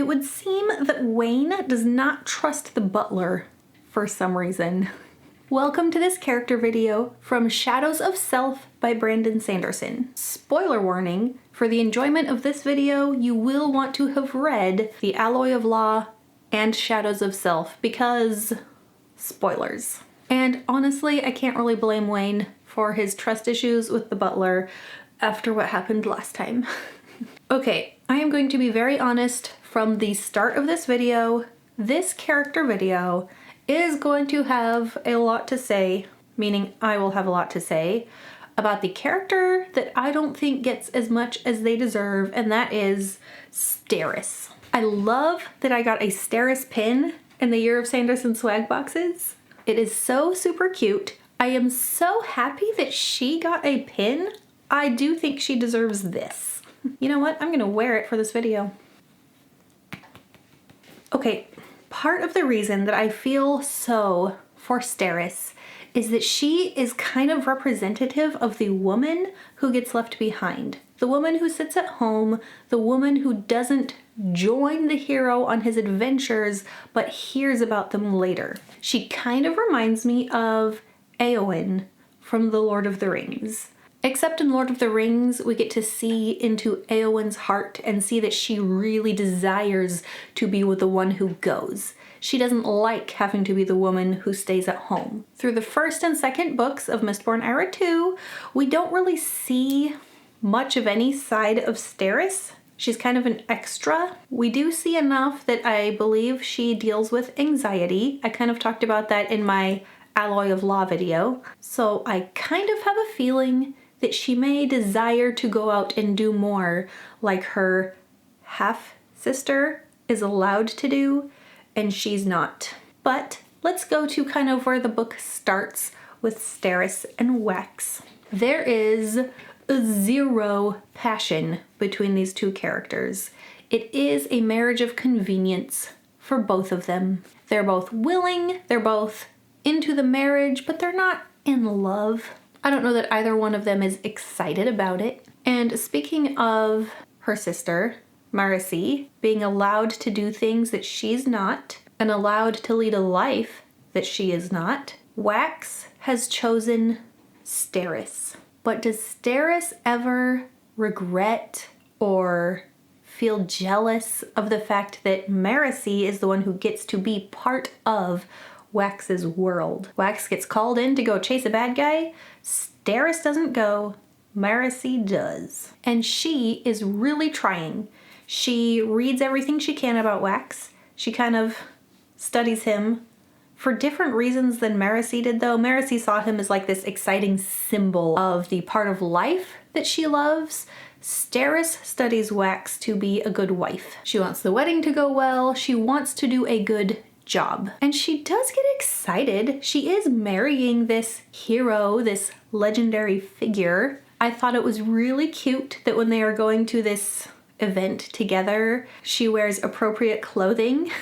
it would seem that Wayne does not trust the butler for some reason. Welcome to this character video from Shadows of Self by Brandon Sanderson. Spoiler warning, for the enjoyment of this video, you will want to have read The Alloy of Law and Shadows of Self because spoilers. And honestly, I can't really blame Wayne for his trust issues with the butler after what happened last time. Okay, I am going to be very honest from the start of this video. This character video is going to have a lot to say, meaning I will have a lot to say, about the character that I don't think gets as much as they deserve, and that is Steris. I love that I got a Steris pin in the Year of Sanderson swag boxes. It is so super cute. I am so happy that she got a pin. I do think she deserves this. You know what? I'm gonna wear it for this video. Okay. Part of the reason that I feel so for Steris is that she is kind of representative of the woman who gets left behind. The woman who sits at home, the woman who doesn't join the hero on his adventures but hears about them later. She kind of reminds me of Eowyn from The Lord of the Rings. Except in Lord of the Rings, we get to see into Eowyn's heart and see that she really desires to be with the one who goes. She doesn't like having to be the woman who stays at home. Through the first and second books of Mistborn Era 2, we don't really see much of any side of Steris. She's kind of an extra. We do see enough that I believe she deals with anxiety. I kind of talked about that in my Alloy of Law video. So I kind of have a feeling that she may desire to go out and do more like her half-sister is allowed to do, and she's not. But let's go to kind of where the book starts with Steris and Wax. There is zero passion between these two characters. It is a marriage of convenience for both of them. They're both willing, they're both into the marriage, but they're not in love. I don't know that either one of them is excited about it. And speaking of her sister, Marcy, being allowed to do things that she's not, and allowed to lead a life that she is not, Wax has chosen Steris. But does Steris ever regret or feel jealous of the fact that Marcy is the one who gets to be part of Wax's world? Wax gets called in to go chase a bad guy. Steris doesn't go. Marcy does. And she is really trying. She reads everything she can about Wax. She kind of studies him for different reasons than Marcy did, though. Marcy saw him as like this exciting symbol of the part of life that she loves. Steris studies Wax to be a good wife. She wants the wedding to go well. She wants to do a good job. And she does get excited. She is marrying this hero, this legendary figure. I thought it was really cute that when they are going to this event together, she wears appropriate clothing.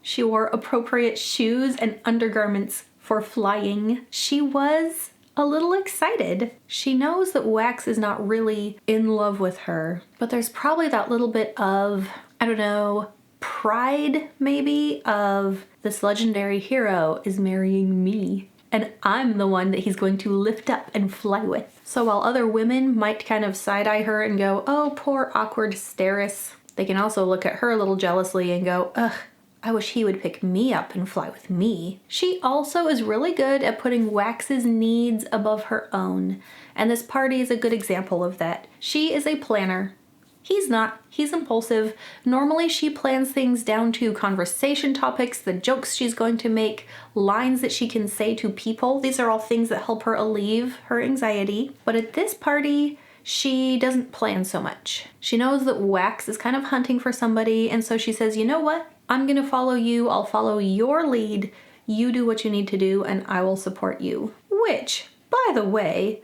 She wore appropriate shoes and undergarments for flying. She was a little excited. She knows that Wax is not really in love with her, but there's probably that little bit of, I don't know, pride maybe of this legendary hero is marrying me and I'm the one that he's going to lift up and fly with. So while other women might kind of side-eye her and go, oh, poor awkward Steris, they can also look at her a little jealously and go, ugh, I wish he would pick me up and fly with me. She also is really good at putting Wax's needs above her own, and this party is a good example of that. She is a planner. He's not. He's impulsive. Normally she plans things down to conversation topics, the jokes she's going to make, lines that she can say to people. These are all things that help her alleviate her anxiety. But at this party, she doesn't plan so much. She knows that Wax is kind of hunting for somebody, and so she says, you know what? I'm gonna follow you. I'll follow your lead. You do what you need to do, and I will support you. Which, by the way,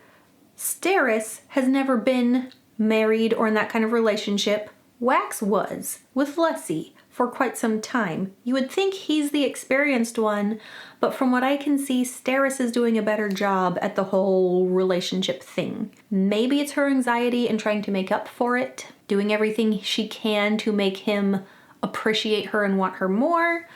Steris has never been married or in that kind of relationship. Wax was with Lessie for quite some time. You would think he's the experienced one, but from what I can see, Steris is doing a better job at the whole relationship thing. Maybe it's her anxiety and trying to make up for it, doing everything she can to make him appreciate her and want her more.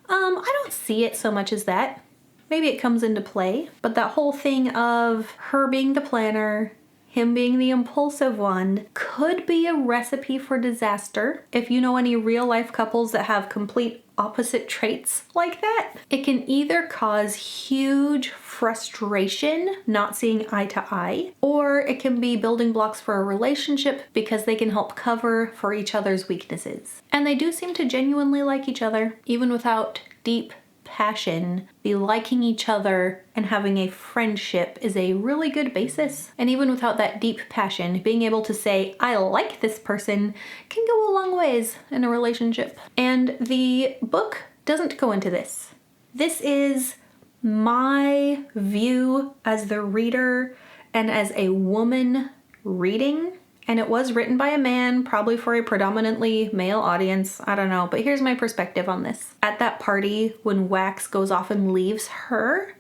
I don't see it so much as that. Maybe it comes into play, but that whole thing of her being the planner, him being the impulsive one, could be a recipe for disaster. If you know any real life couples that have complete opposite traits like that, it can either cause huge frustration, not seeing eye to eye, or it can be building blocks for a relationship because they can help cover for each other's weaknesses. And they do seem to genuinely like each other, even without deep passion. The liking each other and having a friendship is a really good basis. And even without that deep passion, being able to say, I like this person, can go a long ways in a relationship. And the book doesn't go into this. This is my view as the reader and as a woman reading. And it was written by a man, probably for a predominantly male audience. I don't know, but here's my perspective on this. At that party, when Wax goes off and leaves her,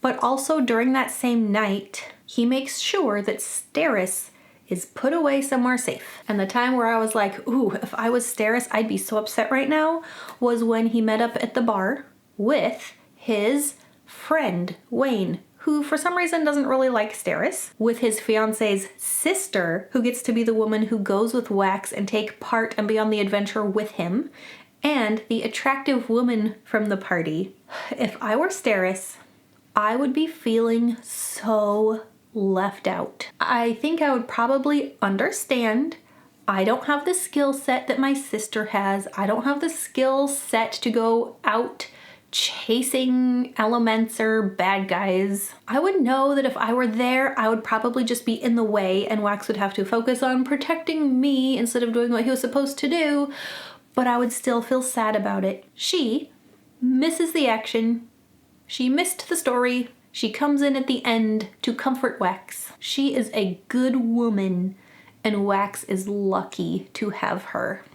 but also during that same night, he makes sure that Steris is put away somewhere safe. And the time where I was like, ooh, if I was Steris, I'd be so upset right now, was when he met up at the bar with his friend, Wayne, who for some reason doesn't really like Steris, with his fiance's sister, who gets to be the woman who goes with Wax and take part and be on the adventure with him, and the attractive woman from the party. If I were Steris, I would be feeling so left out. I think I would probably understand I don't have the skill set that my sister has. I don't have the skill set to go out chasing elements or bad guys. I would know that if I were there, I would probably just be in the way and Wax would have to focus on protecting me instead of doing what he was supposed to do, but I would still feel sad about it. She misses the action. She missed the story. She comes in at the end to comfort Wax. She is a good woman and Wax is lucky to have her.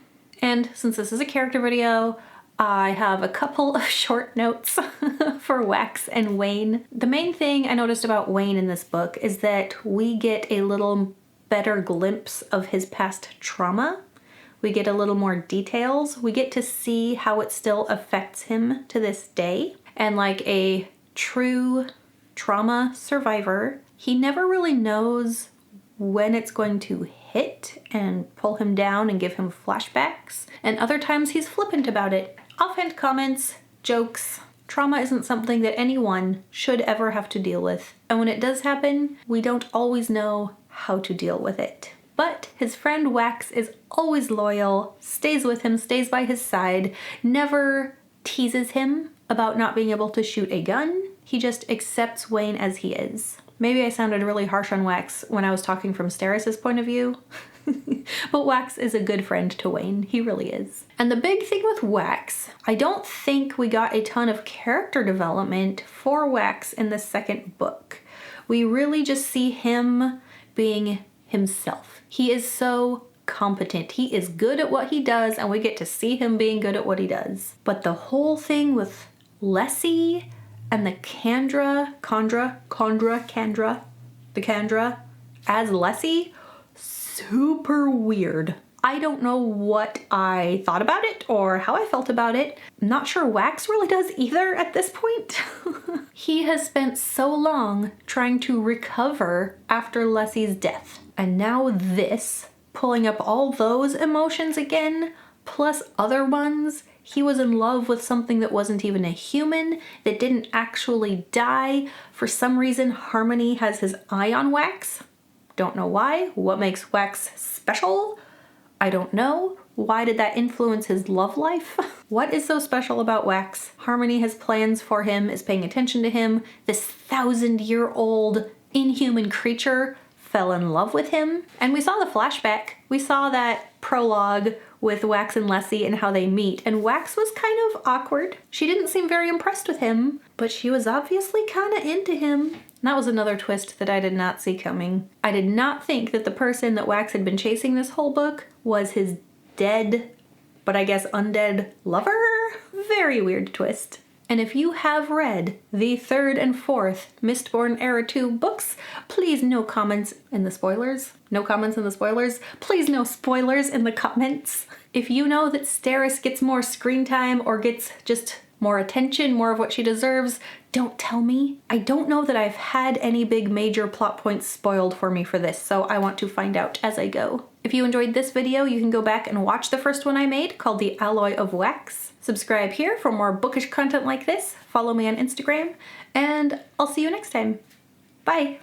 And since this is a character video, I have a couple of short notes for Wax and Wayne. The main thing I noticed about Wayne in this book is that we get a little better glimpse of his past trauma. We get a little more details. We get to see how it still affects him to this day. And like a true trauma survivor, he never really knows when it's going to hit and pull him down and give him flashbacks. And other times he's flippant about it. Offhand comments, jokes. Trauma isn't something that anyone should ever have to deal with. And when it does happen, we don't always know how to deal with it. But his friend Wax is always loyal, stays with him, stays by his side, never teases him about not being able to shoot a gun. He just accepts Wayne as he is. Maybe I sounded really harsh on Wax when I was talking from Steris' point of view. But Wax is a good friend to Wayne. He really is. And the big thing with Wax, I don't think we got a ton of character development for Wax in the second book. We really just see him being himself. He is so competent. He is good at what he does, and we get to see him being good at what he does. But the whole thing with Lessie and the Candra as Lessie, super weird. I don't know what I thought about it or how I felt about it. Not sure Wax really does either at this point. He has spent so long trying to recover after Lessie's death. And now this, pulling up all those emotions again, plus other ones. He was in love with something that wasn't even a human, that didn't actually die. For some reason, Harmony has his eye on Wax. Don't know why. What makes Wax special? I don't know. Why did that influence his love life? What is so special about Wax? Harmony has plans for him, is paying attention to him. This 1,000-year-old inhuman creature fell in love with him. And we saw the flashback. We saw that prologue with Wax and Lessie and how they meet. And Wax was kind of awkward. She didn't seem very impressed with him, but she was obviously kind of into him. And that was another twist that I did not see coming. I did not think that the person that Wax had been chasing this whole book was his dead, but I guess undead lover? Very weird twist. And if you have read the 3rd and 4th Mistborn Era 2 books, please no comments in the spoilers. No comments in the spoilers. Please no spoilers in the comments. If you know that Steris gets more screen time or gets just more attention, more of what she deserves, don't tell me. I don't know that I've had any big major plot points spoiled for me for this, so I want to find out as I go. If you enjoyed this video, you can go back and watch the first one I made called The Alloy of Wax. Subscribe here for more bookish content like this, follow me on Instagram, and I'll see you next time. Bye!